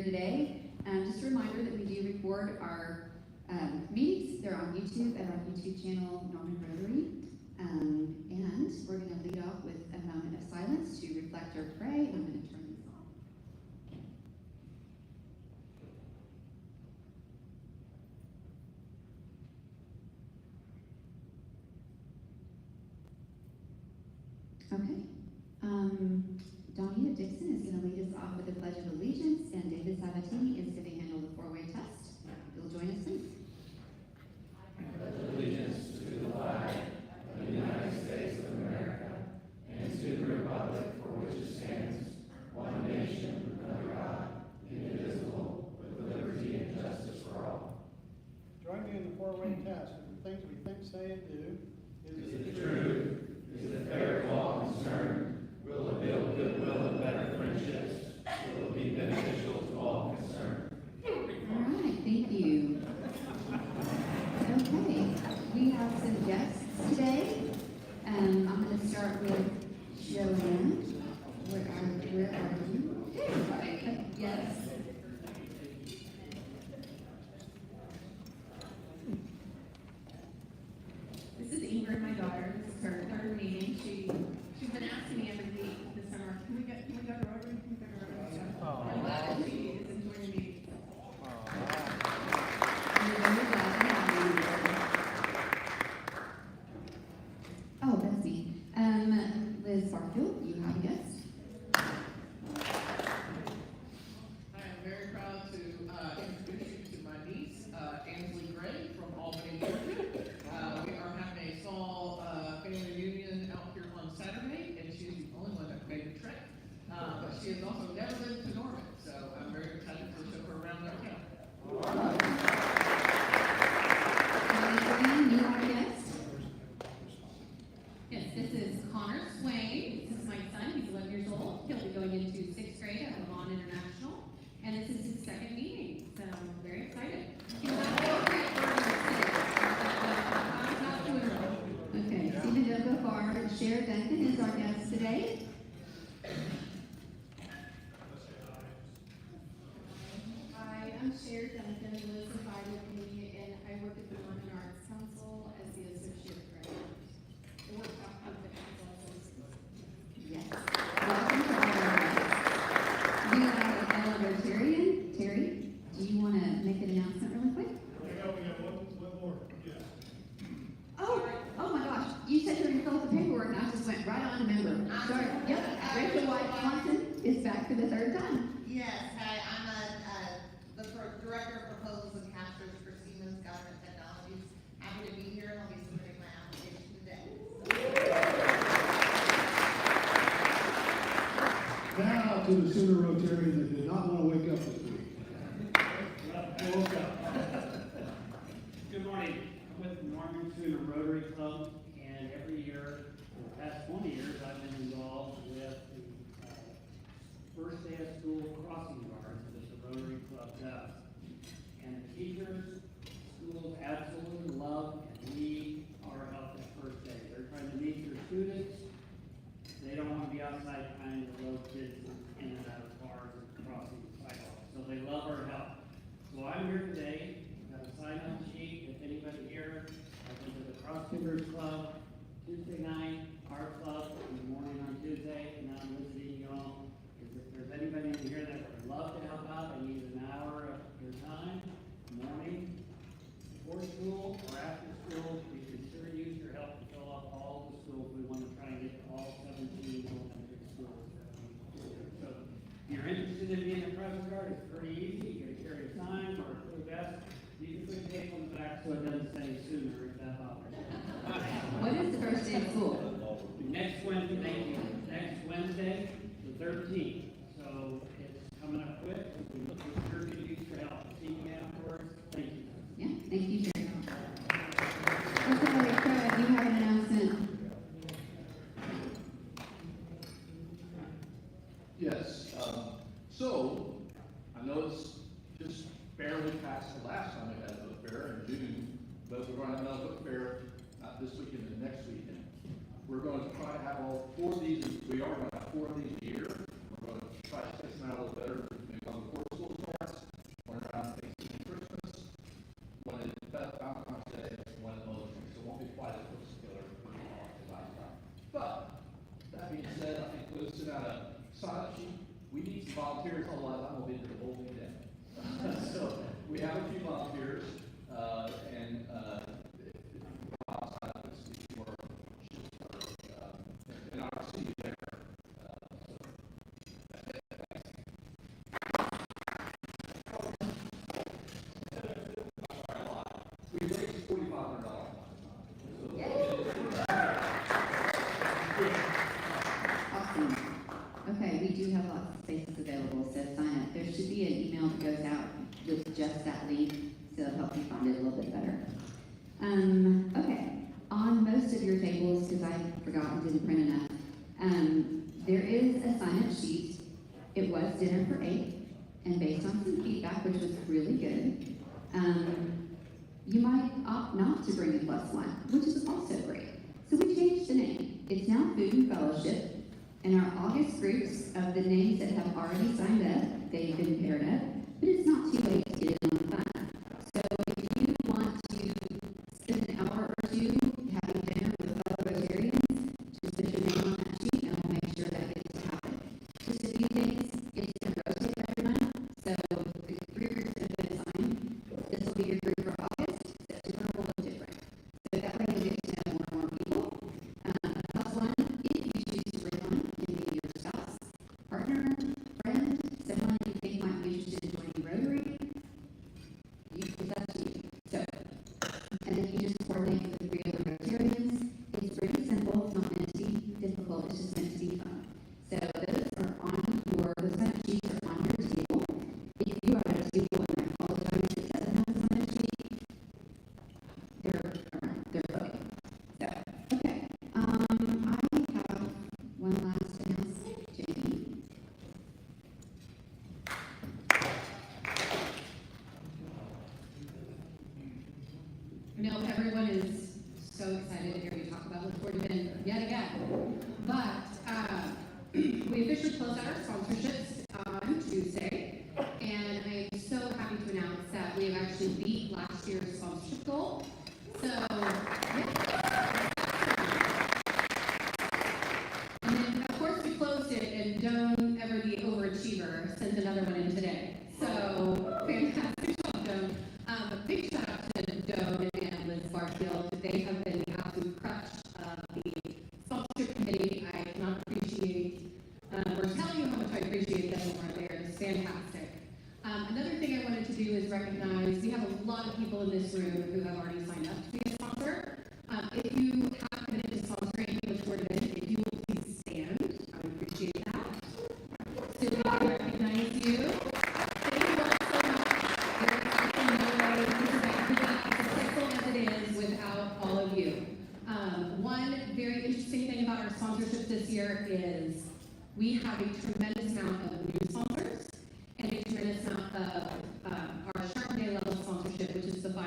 here today. Just a reminder that we do record our meetings. They're on YouTube at our YouTube channel, Norman Rotary. And we're going to lead off with a moment of silence to reflect or pray. I'm going to turn this off. Okay. Donnie Dixon is going to lead us off with the Pledge of Allegiance, and David Sabatini is going to handle the four-way test. You'll join us, please. I pledge allegiance to the flag of the United States of America and to the republic for which it stands, one nation, under God, indivisible, with liberty and justice for all. Join me in the four-way test. Of the things we think, say, and do. Is it true? Is it fair to all concerned? Will it build goodwill and better friendships? Will it be beneficial to all concerned? All right, thank you. Okay, we have some guests today. I'm going to start with Joanne. Where are you? Right. Yes. This is Ingrid, my daughter. This is her third meeting. She's been asking me every week this summer, can we go to Rotary? Can we go to Rotary? I'm glad she is enjoying the meeting. Oh, that's me. Liz Barfield, you have a guest. I am very proud to introduce you to my niece, Ansley Gray from Albany, Georgia. We are having a small family reunion out here on Saturday, and she's the only one that made the trip. But she has also never been to Norman, so I'm very excited to show her around our town. Joanne, you have a guest. Yes, this is Connor Swain. This is my son. He's 11 years old. He'll be going into 6th grade at Milan International. And this is his second meeting, so I'm very excited. He's not doing well. Okay, Stephen, don't go far. Cher Duncan is our guest today. Hi, I'm Cher Duncan. Liz invited me, and I work at the Norman Arts Council as the associate director. I work out of the council. Yes. Welcome to all our guests. We have a fellow Rotarian. Terry, do you want to make an announcement really quick? We got one more. Yes. Oh my gosh. You said you were going to fill out the paperwork, and I just went right on to member. Sorry. Yep. Rachel White Johnson is back for the third time. Yes, hi, I'm the Director of Proposals and Captures for Siemens Government Technologies. Happy to be here, and I'll be submitting my application today. Now to the Sooner Rotarian that did not want to wake up this week. Woke up. Good morning. I'm with the Norman Sooner Rotary Club, and every year, for the past 20 years, I've been involved with the first day of school crossing guards that the Rotary Club does. And the teachers, schools absolutely love and need our help that first day. They're trying to meet their students. They don't want to be outside trying to load kids in and out of cars and crossing the sidewalks. So they love our help. So I'm here today. I've got a sign-up sheet. If anybody here, I've been to the Cross Timbers Club Tuesday night, our club in the morning on Tuesday, and now I'm visiting y'all. If there's anybody in here that would love to help out, I need an hour of your time, morning, before school or after school, we can sure use your help to fill up all the schools. We want to try and get to all 17 elementary schools. So if you're interested in being a present guard, it's pretty easy. You can carry a sign or a blue vest. You can put tape on the back so it doesn't say sooner if that bothers you. What is the first day of school? Next Wednesday, the 13th. So it's coming up quick. We sure could use your help. See you afterwards. Thank you. Yeah, thank you, Sherry. Okay, Craig, you have an announcement. Yes, so I know it's just barely past the last time we had a book fair in June, but we're going to have another book fair, not this weekend, the next weekend. We're going to try to have all four of these, we are going to have four of these a year. We're going to try to test them out a little better, maybe on the fourth school. sign up sheet. We need some volunteers, otherwise I'm gonna be the whole thing down. So, we have a few volunteers, and, I'll sign up this week for, in our city there. We raised $4,500. Awesome. Okay, we do have lots of spaces available, so sign up. There should be an email that goes out with just that link, so it'll help you find it a little bit better. Okay, on most of your tables, because I forgot and didn't print enough, there is a sign-up sheet. It was dinner for 8, and based on some feedback, which was really good, you might opt not to bring a +1, which is also great. So we changed the name. It's now Food and Fellowship, and our August groups of the names that have already signed up, they've been paired up, but it's not too late to get it on the phone. So if you want to spend an hour or two having dinner with fellow Rotarians, just put your name on that sheet and we'll make sure that gets to happen. Just a few things, it's going to rotate every month, so the 3 groups have been assigned. This will be your group for August, September will look different. So that way you'll get to know more and more people. +1, if you choose to bring one, can be your spouse, partner, friend, someone you think might be interested in joining Rotary. It's up to you. So, and then you just coordinate with 3 other Rotarians. It's pretty simple. It's not meant to be difficult. It's just meant to be fun. So those are on the sign-up sheets are on your table. If you are at a table and there all the time it doesn't have a sign-up sheet, they're booking. So, okay. I have one last announcement, Jamie. I know everyone is so excited to hear you talk about Look Forward to It yet again. But we officially closed out our sponsorships on Tuesday, and I'm so happy to announce that we have actually beat last year's sponsorship goal. So, yeah. And then, of course, we closed it, and Doan, ever the overachiever, sent another one in today. So, fantastic job, Doan. A big shout out to Doan and Liz Barfield. They have been the absolute crutch of the sponsorship committee. I cannot appreciate, or tell you how much I appreciate them over there. It's fantastic. Another thing I wanted to do is recognize, we have a lot of people in this room who have already signed up to be a sponsor. If you have committed to sponsoring Look Forward to It, if you will please stand, I would appreciate that. So we can recognize you. Thank you all so much. There is absolutely no way this event could be as successful as it is without all of you. One very interesting thing about our sponsorship this year is we have a tremendous amount of new sponsors and a tremendous amount of our Chardonnay level sponsorship, which is the $500.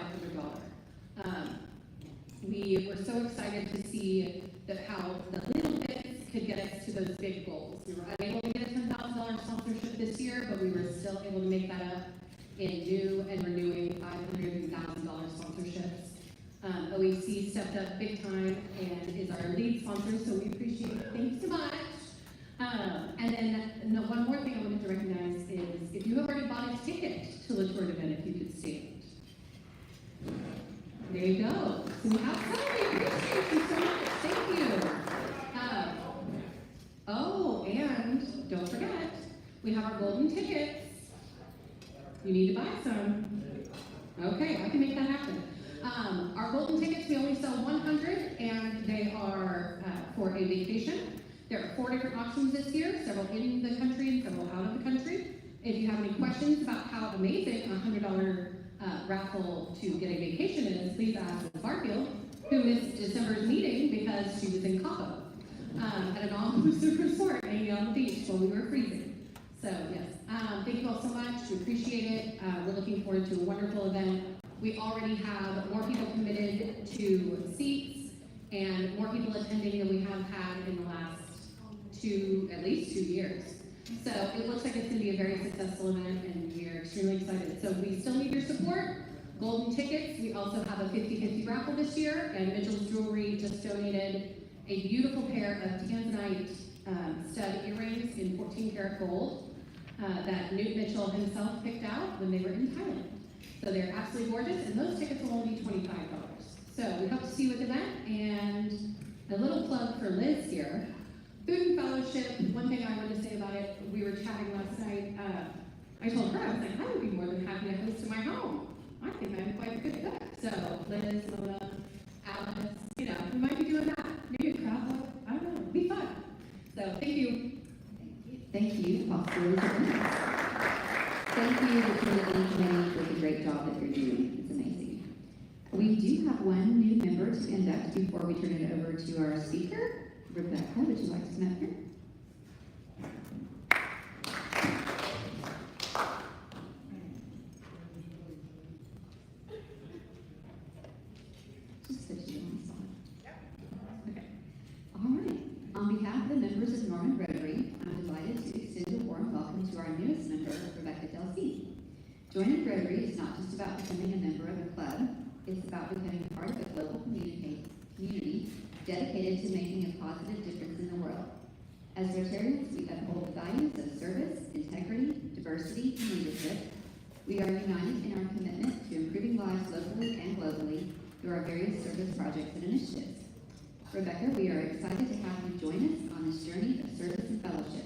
We were so excited to see that how the little bits could get us to those big goals. We were unable to get a $10,000 sponsorship this year, but we were still able to make that up in new and renewing $500 and $1,000 sponsorships. OEC stepped up big time and is our lead sponsor, so we appreciate it. Thank you so much. And then one more thing I wanted to recognize is if you have already bought a ticket to Look Forward to It, if you could stand. There you go. So we have somebody. Appreciate you so much. Thank you. And don't forget, we have our golden tickets. You need to buy some. Okay, I can make that happen. Our golden tickets, we only sell 100, and they are for a vacation. There are 4 different options this year, several in the country and several out of the country. If you have any questions about how amazing a $100 raffle to get a vacation is, please ask Ms. Barfield, who missed December's meeting because she was in Cabo at an all-inclusive resort hanging on the beach while we were freezing. So yes, thank you all so much. We appreciate it. We're looking forward to a wonderful event. We already have more people committed to seats and more people attending than we have had in the last at least 2 years. So it looks like it's going to be a very successful event, and we are extremely excited. So we still need your support. Golden tickets. We also have a 50-50 raffle this year, and Mitchell's Jewelry just donated a beautiful pair of Tanzanite stud earrings in 14 karat gold that Newt Mitchell himself picked out when they were in Thailand. So they're absolutely gorgeous, and those tickets will only be $25. So we hope to see you at the event, and a little plug for Liz here. Food and Fellowship, one thing I wanted to say about it, we were chatting last night, I told her, I was like, I would be more than happy to host in my home. I think I'm quite a good cook. So Liz, Mona, Alice, you know, we might be doing that. Maybe a crowd walk, I don't know, it'd be fun. So thank you. Thank you, Pastor Elizabeth. Thank you, the community committee, for the great job that you're doing. It's amazing. We do have one new member to induct before we turn it over to our speaker. Rebecca, would you like to come up here? Just put you on the spot. Okay. All right. On behalf of the members of Norman Rotary, I'm delighted to extend a warm welcome to our newest member, Rebecca Delsey. Joining Rotary is not just about becoming a member of a club, it's about becoming part of a global community dedicated to making a positive difference in the world. As Rotarians, we uphold the values of service, integrity, diversity, and leadership. We are united in our commitment to improving lives locally and globally through our various service projects and initiatives. Rebecca, we are excited to have you join us on this journey of service and fellowship.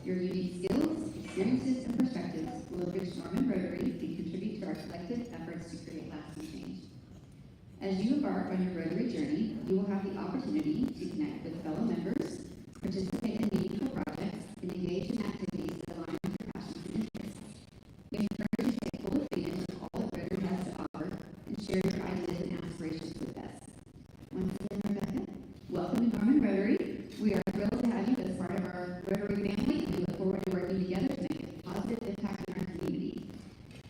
Your unique skills, experiences, and perspectives will enrich Norman Rotary and contribute to our collective efforts to create lasting change. As you embark on your Rotary journey, you will have the opportunity to connect with fellow members, participate in meaningful projects, and engage in activities that align with your passions and interests. We encourage you to take full advantage of all that Rotary has to offer and share your ideas and aspirations with us. Once again, Rebecca, welcome to Norman Rotary. We are thrilled to have you as part of our Rotary family, and we look forward to working together to make a positive impact in our community.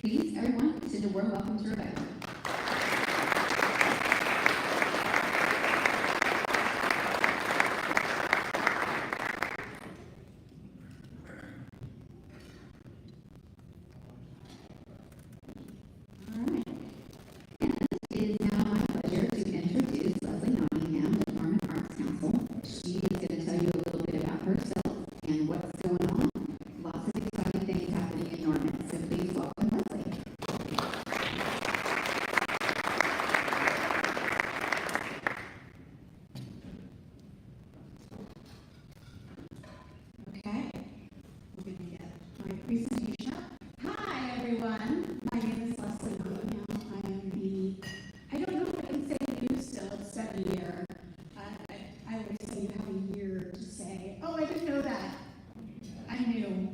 Please, everyone, send a warm welcome to Rebecca. It is now my pleasure to introduce Leslie Nottingham, the Norman Arts Council. She is going to tell you a little bit about herself and what's going on. Lots of exciting things happening in Norman, so please welcome Leslie. Okay, we're going to get my presentation. Hi, everyone. My name is Leslie Nottingham. I don't know if I can say new still. It's been a year. I always say you have a year to say, oh, I didn't know that. I'm new.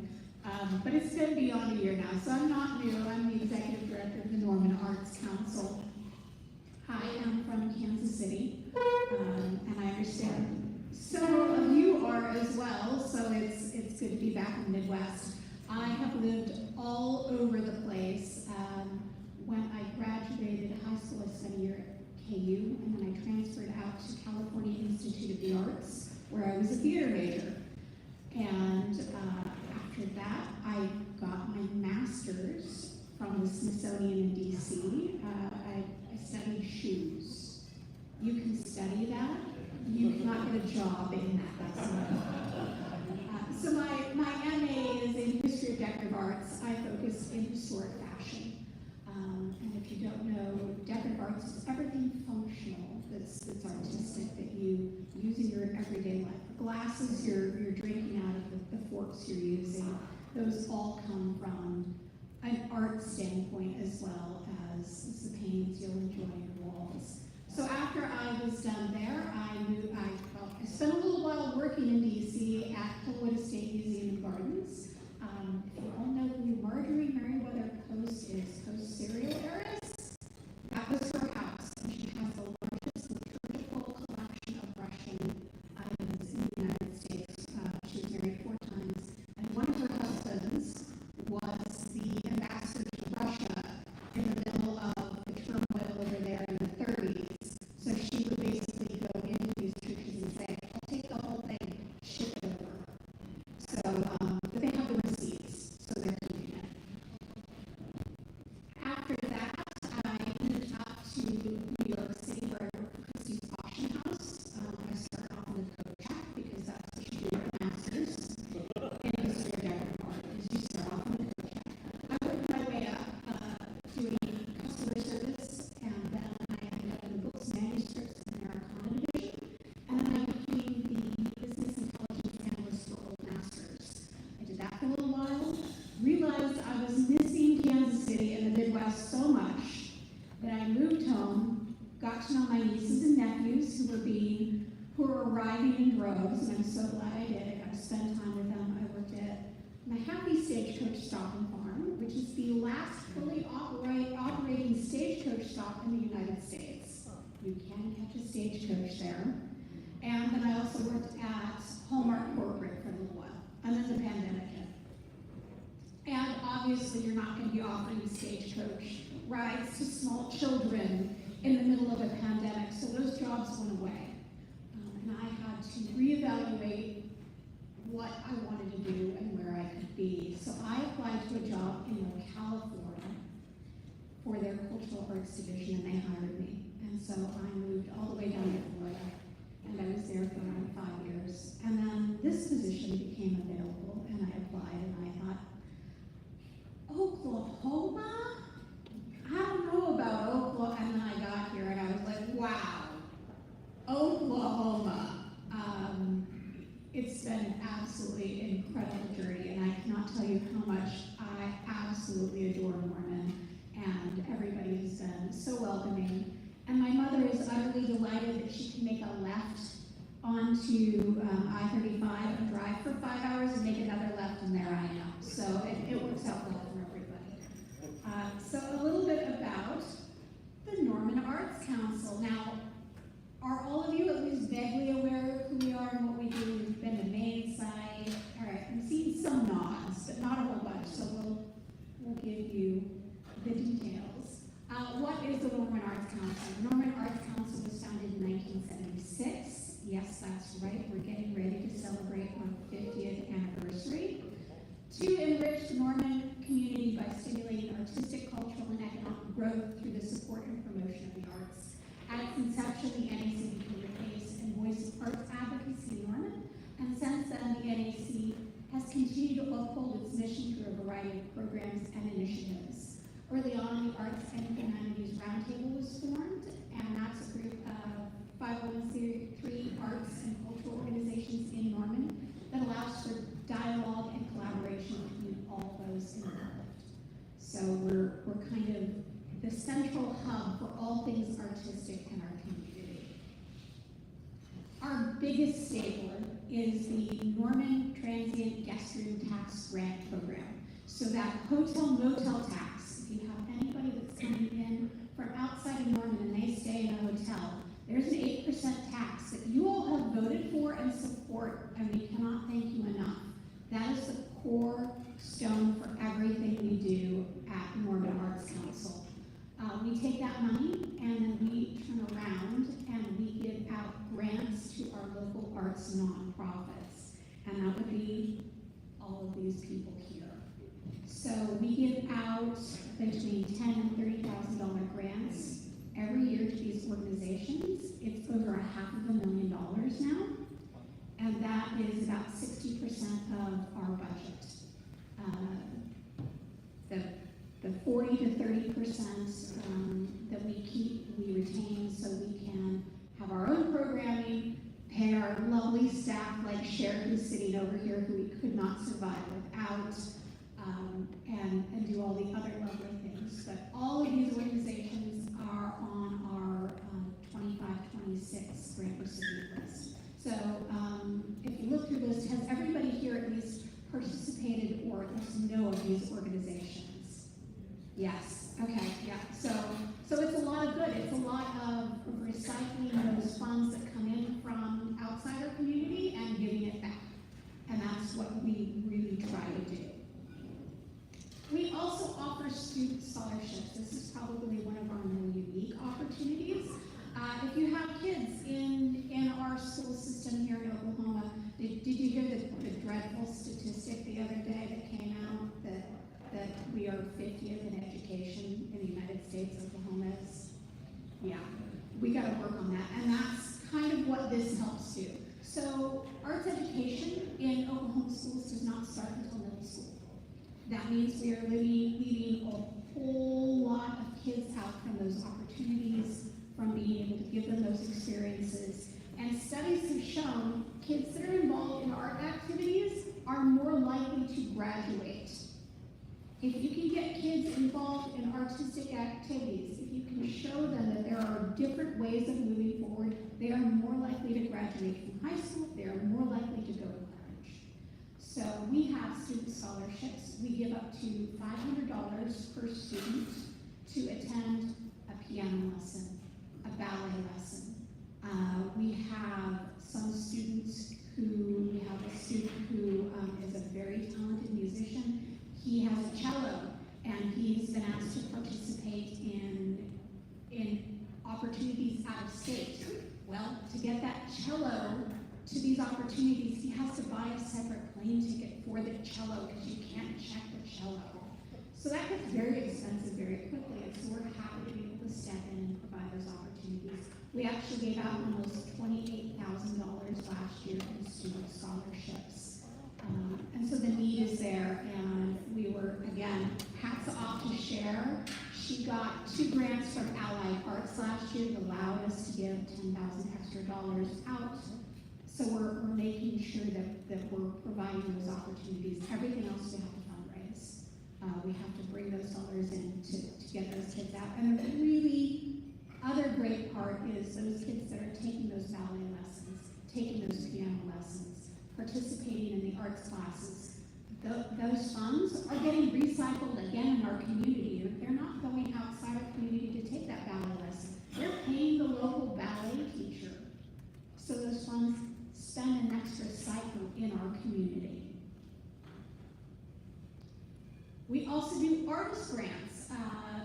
But it's been beyond a year now, so I'm not new. I'm the executive director of the Norman Arts Council. I am from Kansas City, and I understand several of you are as well, so it's good to be back in the Midwest. I have lived all over the place. When I graduated high school, I spent a year at KU, and then I transferred out to California Institute of the Arts, where I was a theater major. And after that, I got my master's from the Smithsonian in DC. I studied shoes. You can study that. You cannot get a job in that. That's so my MA is in History of Decorative Arts. I focus in historic fashion. And if you don't know, decorative arts is everything functional that's artistic that you use in your everyday life. The glasses you're drinking out of, the forks you're using, those all come from an art standpoint as well as the paintings you'll enjoy on your walls. So after I was done there, I spent a little while working in DC at Hillwood Estate Museum and Gardens. If you all know who Marjorie Merriweather Post is, Post cereal heiress, that was her house, and she has the largest liturgical collection of Russian items in the United States. She was married 4 times, and one of her husbands was the ambassador to Russia in the middle of the turmoil over there in the 30s. So she would basically go into these churches and say, I'll take the whole thing, ship it over. So, but they have so much that I moved home, got to know my nieces and nephews who were arriving in droves, and I'm so glad I did. I got to spend time with them. I worked at my Happy Stagecoach Stop and Farm, which is the last fully operating stagecoach stop in the United States. You can catch a stagecoach there. And then I also worked at Hallmark Corporate for a little while, and then the pandemic hit. And obviously, you're not going to be offering stagecoach rides to small children in the middle of a pandemic, so those jobs went away. And I had to reevaluate what I wanted to do and where I could be. So I applied to a job in Ocala, Florida for their cultural arts division, and they hired me. And so I moved all the way down to Florida, and I was there for around 5 years. And then this position became available, and I applied, and I thought, Oklahoma? I don't know about Oklahoma. And then I got here, and I was like, wow, Oklahoma. It's been an absolutely incredible journey, and I cannot tell you how much I absolutely adore Norman, and everybody has been so welcoming. And my mother is utterly delighted that she can make a left onto I-35 and drive for 5 hours and make another left, and there I am. So it works out well for everybody. So a little bit about the Norman Arts Council. Now, are all of you at least vaguely aware of who we are and what we do? We've been to Main site. All right, I'm seeing some nods, but not a whole bunch, so we'll give you the details. What is the Norman Arts Council? The Norman Arts Council was founded in 1976. Yes, that's right. We're getting ready to celebrate our 50th anniversary to enrich the Norman community by stimulating artistic, cultural, and economic growth through the support and promotion of the arts. At its inception, the NAC became the face and voice of arts advocacy in Norman, and since then, the NAC has continued to uphold its mission through a variety of programs and initiatives. Early on, the Arts and Humanities Roundtable was formed, and that's a group of 501c3 arts and cultural organizations in Norman that allows for dialogue and collaboration between all those involved. So we're kind of the central hub for all things artistic in our community. Our biggest stapler is the Norman Transient Guest Room Tax Grant Program. So that hotel motel tax, if you have anybody that's coming in from outside of Norman and they stay in a hotel, there's an 8% tax that you all have voted for and support, and we cannot thank you enough. That is the core stone for everything we do at Norman Arts Council. We take that money and then we turn around and we give out grants to our local arts nonprofits. And that would be all of these people here. So we give out between $10,000 and $30,000 grants every year to these organizations. It's over $500,000 now. And that is about 60% of our budget. The 40 to 30% that we keep, we retain so we can have our own programming, pay our lovely staff like Cher, who's sitting over here, who we could not survive without, and do all the other lovely things. But all of these organizations are on our 25-26 grant recipient list. So if you look through this, has everybody here at least participated or at least know of these organizations? Yes. Okay. Yeah. So it's a lot of good. It's a lot of recycling those funds that come in from outside our community and giving it back. And that's what we really try to do. We also offer student scholarships. This is probably one of our more unique opportunities. If you have kids in our school system here in Oklahoma, did you hear the dreadful statistic the other day that came out that we are 50th in education in the United States? Oklahoma is? Yeah, we got to work on that, and that's kind of what this helps do. So arts education in Oklahoma schools does not start until middle school. That means we are leaving a whole lot of kids out from those opportunities, from being able to give them those experiences. And studies have shown kids that are involved in art activities are more likely to graduate If you can get kids involved in artistic activities, if you can show them that there are different ways of moving forward, they are more likely to graduate from high school, they are more likely to go to college. So we have student scholarships. We give up to $500 per student to attend a piano lesson, a ballet lesson. We have some students who, we have a student who is a very talented musician. He has a cello, and he's been asked to participate in opportunities out of state. Well, to get that cello to these opportunities, he has to buy a separate plane ticket for the cello because you can't check the cello. So that gets very expensive very quickly, and so we're happy to be able to step in and provide those opportunities. We actually gave out almost $28,000 last year in student scholarships. And so the need is there, and we were, again, hats off to Cher. She got 2 grants from Allied Arts last year that allowed us to give $10,000 extra out. So we're making sure that we're providing those opportunities. Everything else we have to fundraise. We have to bring those dollars in to get those kids out. And the really other great part is those kids that are taking those ballet lessons, taking those piano lessons, participating in the arts classes. Those funds are getting recycled again in our community. They're not going outside our community to take that ballet lesson. They're paying the local ballet teacher. So those funds spend an extra cycle in our community. We also do artist grants.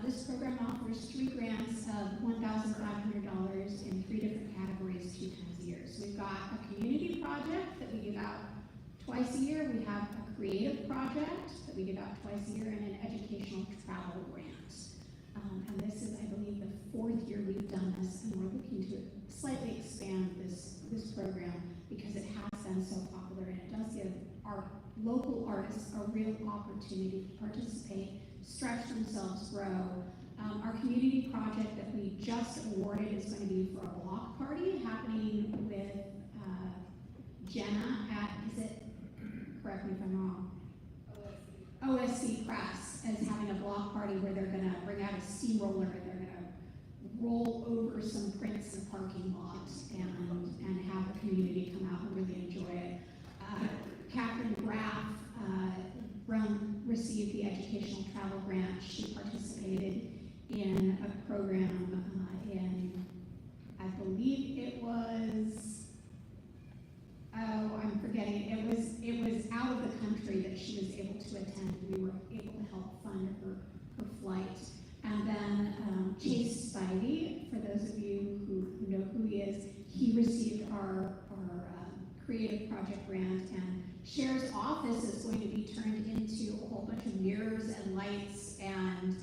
This program offers 3 grants of $1,500 in 3 different categories 2 times a year. So we've got a community project that we give out twice a year. We have a creative project that we give out twice a year, and an educational travel grant. And this is, I believe, the 4th year we've done this, and we're looking to slightly expand this program because it has been so popular, and it does give our local artists a real opportunity to participate, stretch themselves, grow. Our community project that we just awarded is going to be for a block party happening with Jenna at, is it, correct me if I'm wrong, OSC Press is having a block party where they're going to bring out a steamroller and they're going to roll over some prints in the parking lot and have the community come out and really enjoy it. Catherine Graff received the educational travel grant. She participated in a program in, I believe it was, I'm forgetting, it was out of the country that she was able to attend. We were able to help fund her flight. And then Chase Spivey, for those of you who know who he is, he received our creative project grant, and Cher's office is going to be turned into a whole bunch of mirrors and lights, and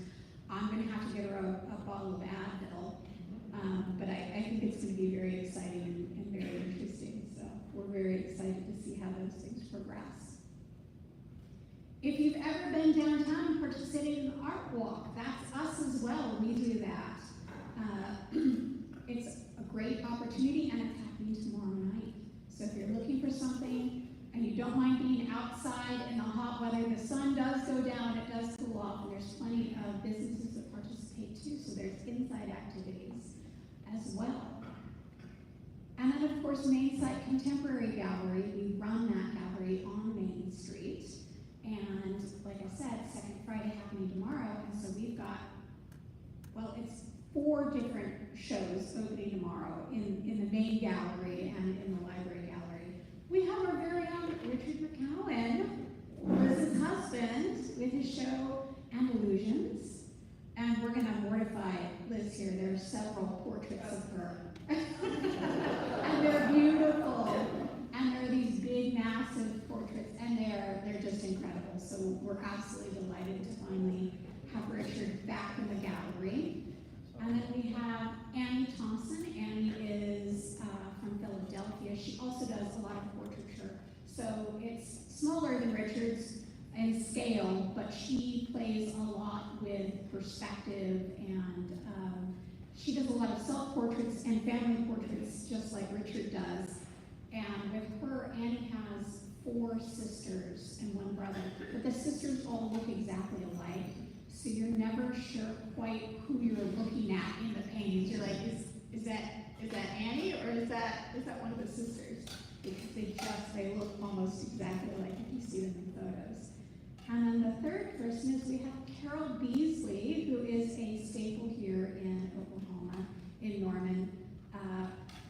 I'm going to have to get her a bottle of Advil. But I think it's going to be very exciting and very interesting, so we're very excited to see how those things progress. If you've ever been downtown and participated in the art walk, that's us as well. We do that. It's a great opportunity, and it's happening tomorrow night. So if you're looking for something and you don't mind being outside in the hot weather, the sun does go down, it does cool off, and there's plenty of businesses that participate too, so there's inside activities as well. And then, of course, Main Site Contemporary Gallery. We run that gallery on Main Street. And like I said, second Friday happening tomorrow, and so we've got, well, it's 4 different shows opening tomorrow in the main gallery and in the library gallery. We have our very own Richard McCowan, Liz's husband, with his show And Illusions. And we're going to mortify Liz here. There are several portraits of her. And they're beautiful. And they're these big, massive portraits, and they're just incredible. So we're absolutely delighted to finally have Richard back in the gallery. And then we have Annie Thompson. Annie is from Philadelphia. She also does a lot of portraiture. So it's smaller than Richard's in scale, but she plays a lot with perspective, and she does a lot of self-portraits and family portraits, just like Richard does. And with her, Annie has 4 sisters and 1 brother, but the sisters all look exactly alike. never sure quite who you're looking at in the paintings. You're like, is that Annie, or is that one of the sisters? Because they look almost exactly like if you see them in photos. And then the third person is we have Carol Beasley, who is a staple here in Oklahoma, in Norman.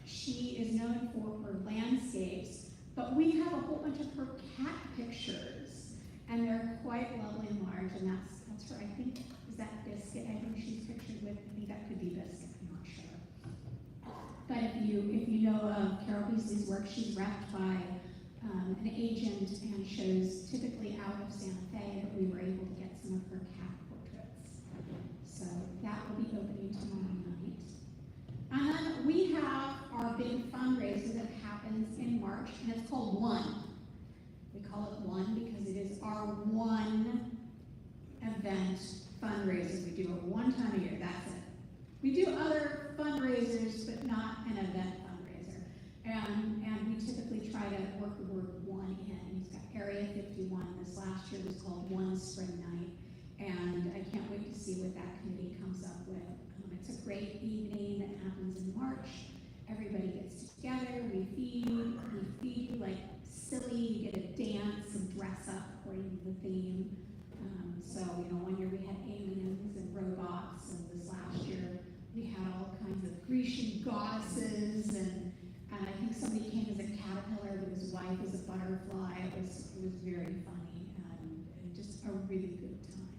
She is known for her landscapes, but we have a whole bunch of her cat pictures, and they're quite lovely and large, and that's her, I think, is that Biscuit? I think she's pictured with, I think that could be Biscuit, I'm not sure. But if you know of Carol Beasley's work, she's wrapped by an agent and shows typically out of Santa Fe, but we were able to get some of her cat portraits. So that will be opening tomorrow night. And then we have our big fundraiser that happens in March, and it's called One. We call it One because it is our one event fundraiser. We do it one time a year, that's it. We do other fundraisers, but not an event fundraiser. And we typically try to work the word one in. We've got Area 51. This last year was called One Spring Night. And I can't wait to see what that committee comes up with. It's a great evening that happens in March. Everybody gets together, we feed you like silly, you get a dance and dress up according to the theme. So, one year we had aliens and robots, and this last year we had all kinds of Grecian goddesses, and I think somebody came as a caterpillar, but his wife is a butterfly. It was very funny, and just a really good time.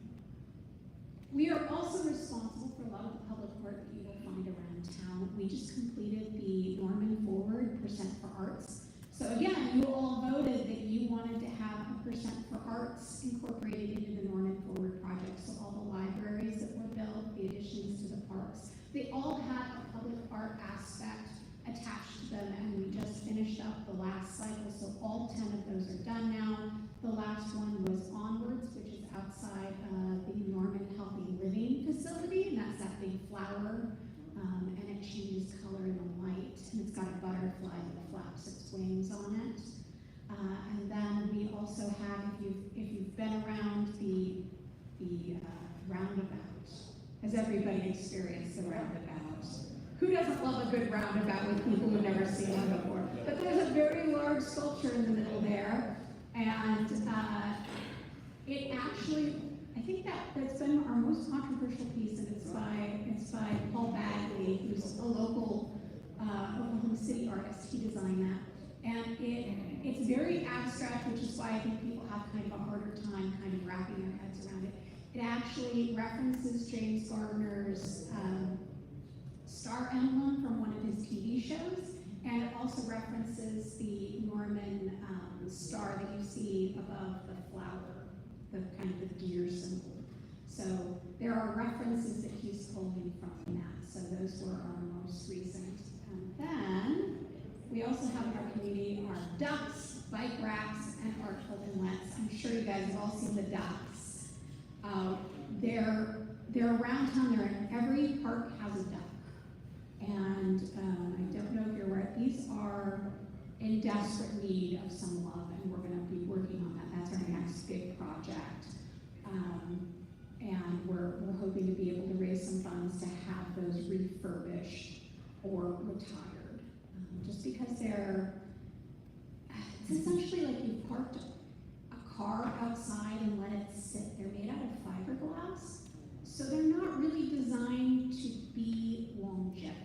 We are also responsible for a lot of the public art that you will find around town. We just completed the Norman Forward Percent for Arts. So again, you all voted that you wanted to have a Percent for Arts incorporated into the Norman Forward project. So all the libraries that were built, the additions to the parks, they all had a public art aspect attached to them, and we just finished up the last cycle. So all 10 of those are done now. The last one was Onwards, which is outside the Norman Healthy Living facility, and that's that big flower, and it changes color in the light, and it's got a butterfly that flaps its wings on it. And then we also have, if you've been around the roundabout, has everybody experienced the roundabout? Who doesn't love a good roundabout with people who've never seen one before? But there's a very large sculpture in the middle there, and it actually, I think that's been our most controversial piece, and it's by Paul Bagley, who's a local Oklahoma City artist. He designed that, and it's very abstract, which is why I think people have kind of a harder time kind of wrapping their heads around it. It actually references James Gardner's star emblem from one of his TV shows, and it also references the Norman star that you see above the flower, the kind of the deer symbol. So there are references that he's pulling from that. So those were our most recent. And then we also have in our community our ducks, bike racks, and artful inlets. I'm sure you guys have all seen the ducks. They're around town. They're in every park has a duck. And I don't know if you're aware, these are in desperate need of some love, and we're going to be working on that. That's our next big project. And we're hoping to be able to raise some funds to have those refurbished or retired. Just because it's essentially like you parked a car outside and let it sit. They're made out of fiberglass, so they're not really designed to be longevity.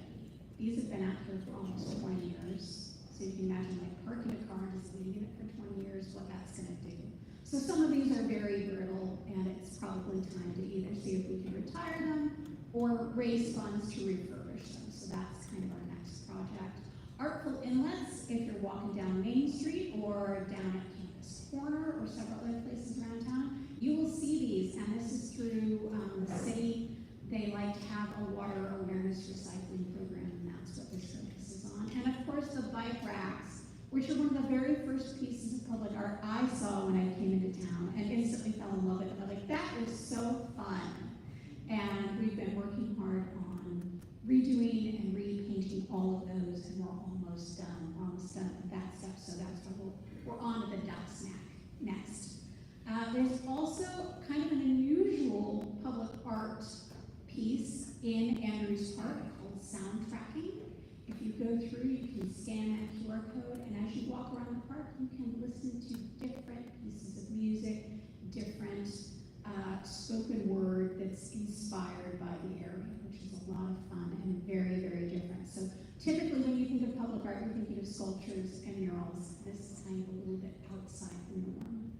These have been out here for almost 20 years. So you can imagine like parking a car and just leaving it for 20 years, what that's going to do. So some of these are very brittle, and it's probably time to either see if we can retire them or raise funds to refurbish them. So that's kind of our next project. Artful inlets, if you're walking down Main Street or down at Campus Corner or several other places around town, you will see these, and this is through the city. They like to have a water awareness recycling program, and that's what this focuses on. And of course the bike racks, which are one of the very first pieces of public art I saw when I came into town and instantly fell in love with it. I'm like, that is so fun. And we've been working hard on redoing and repainting all of those, and we're almost done. We're almost done with that stuff, so that's what we're on to the duck snack next. There's also kind of an unusual public art piece in Andrews Park called sound tracking. If you go through, you can scan that QR code, and as you walk around the park, you can listen to different pieces of music, different spoken word that's inspired by the area, which is a lot of fun and very, very different. So typically when you think of public art, you're thinking of sculptures and murals. This is kind of a little bit outside the norm.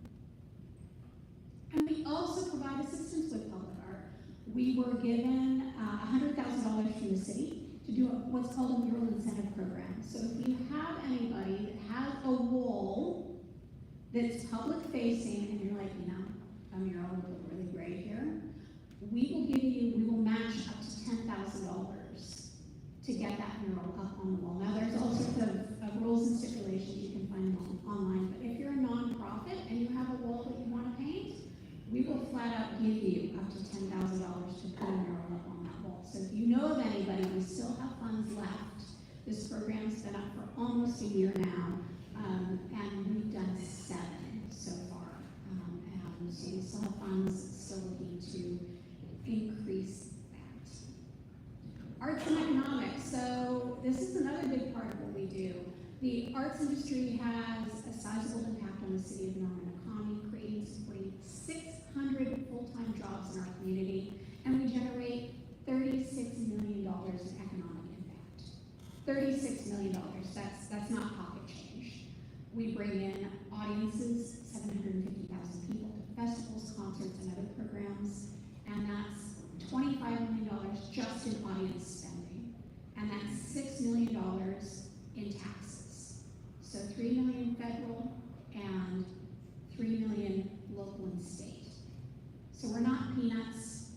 And we also provide assistance with public art. We were given $100,000 from the city to do what's called a mural incentive program. So if you have anybody that has a wall that's public facing and you're like, you know, a mural would look really great here, we will match up to $10,000 to get that mural up on the wall. Now there's all sorts of rules and stipulations, you can find them online, but if you're a nonprofit and you have a wall that you want to paint, we will flat out give you up to $10,000 to put a mural up on that wall. So if you know of anybody, we still have funds left. This program's been up for almost a year now, and we've done 7 so far. And so we still have funds, still looking to increase that. Arts and economics. So this is another big part of what we do. The arts industry has a sizable impact on the city of Norman economy, creating and supporting 600 full-time jobs in our community, and we generate $36 million in economic impact. $36 million, that's not pocket change. We bring in audiences, 750,000 people to festivals, concerts, and other programs, and that's $25 million just in audience spending, and that's $6 million in taxes. So $3 million federal and $3 million local and state. So we're not peanuts.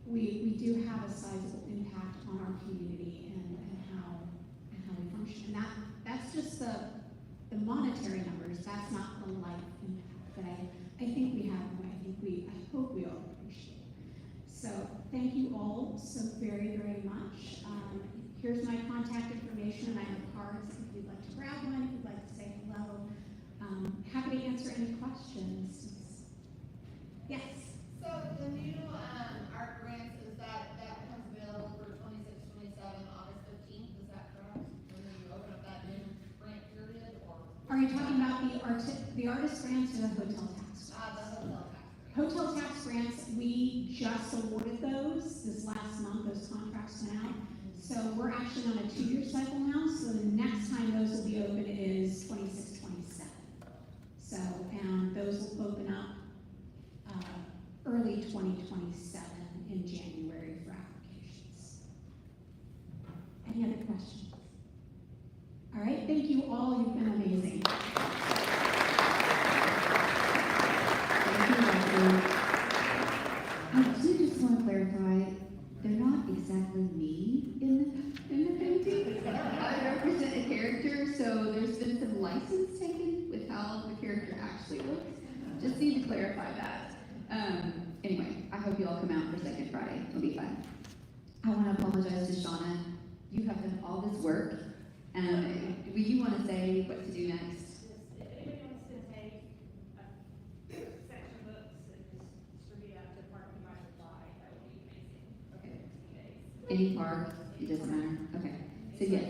We do have a sizable impact on our community and how we function. And that's just the monetary numbers. That's not the life impact that I think we have, and I hope we all appreciate. So thank you all so very, very much. Here's my contact information. I have cards if you'd like to grab one, if you'd like to say hello. Happy to answer any questions. Yes? So the new art grants, is that becomes available for 26, 27, August 15th, is that correct? When you open up that new grant period, or? Are you talking about the artist grants or the hotel tax? The hotel tax grant. Hotel tax grants, we just awarded those this last month. Those contracts went out. So we're actually on a 2-year cycle now. So the next time those will be open is 26, 27. So, and those will open up early 2027 in January for applications. Any other questions? All right, thank you all. You've been amazing. Thank you, Leslie. I do just want to clarify, they're not exactly me in the painting. I represent a character, so there's been some license taken with how the character actually looks. Just need to clarify that. Anyway, I hope you all come out for Second Friday. It'll be fun. I want to apologize to Shauna. You have done all this work. Do you want to say what to do next? If anybody wants to take section books and just distribute out to park and buy supply, that would be amazing. Okay. 2 days. Any park, it doesn't matter? Okay. So yes.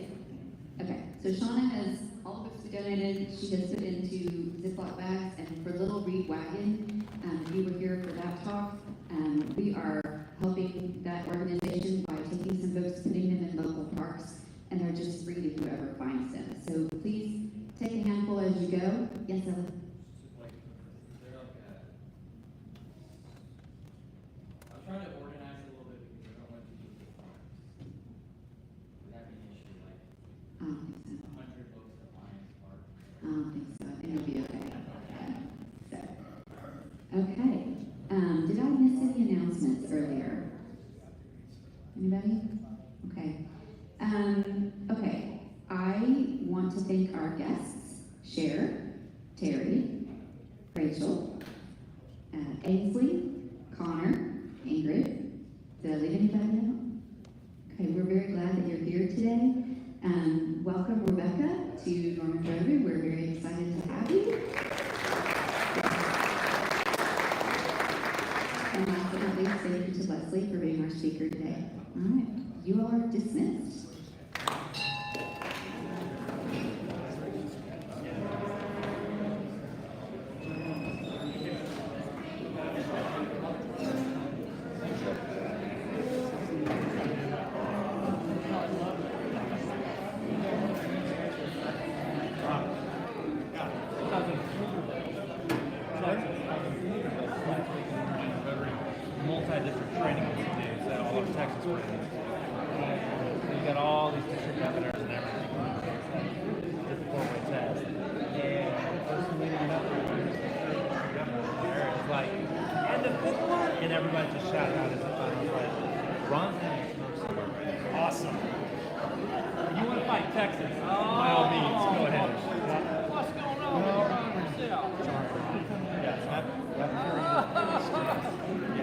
Okay. So Shauna has all the books we donated. She has put into Ziploc bags, and for Little Reed Wagon, you were here for that talk. We are helping that organization by taking some books, putting them in local parks, and they're just free to whoever finds them. So please take a handful as you go. Yes, Ella? I'm trying to organize it a little bit because I don't want to use the forms. Would that be an issue, like I don't think so. 100 books at Lions Park? I don't think so. I think it'll be okay. Okay. Did I miss any announcements earlier? Anybody? Okay. Okay. I want to thank our guests, Cher, Terry, Rachel, Ainsley, Connor, Ingrid. Did I leave anybody out? Okay, we're very glad that you're here today. Welcome, Rebecca, to Norman Rotary. We're very excited to have you. And last but not least, thank you to Leslie. Leslie for being our speaker today. All right, you all are dismissed. Multi-district training institutes at all over Texas. We've got all these district governors and everything. It's a four-way test. And the person leading it up there is like, and the fifth one? And everybody just shouted out as a final like, Ron, awesome. You want to fight Texas? Oh,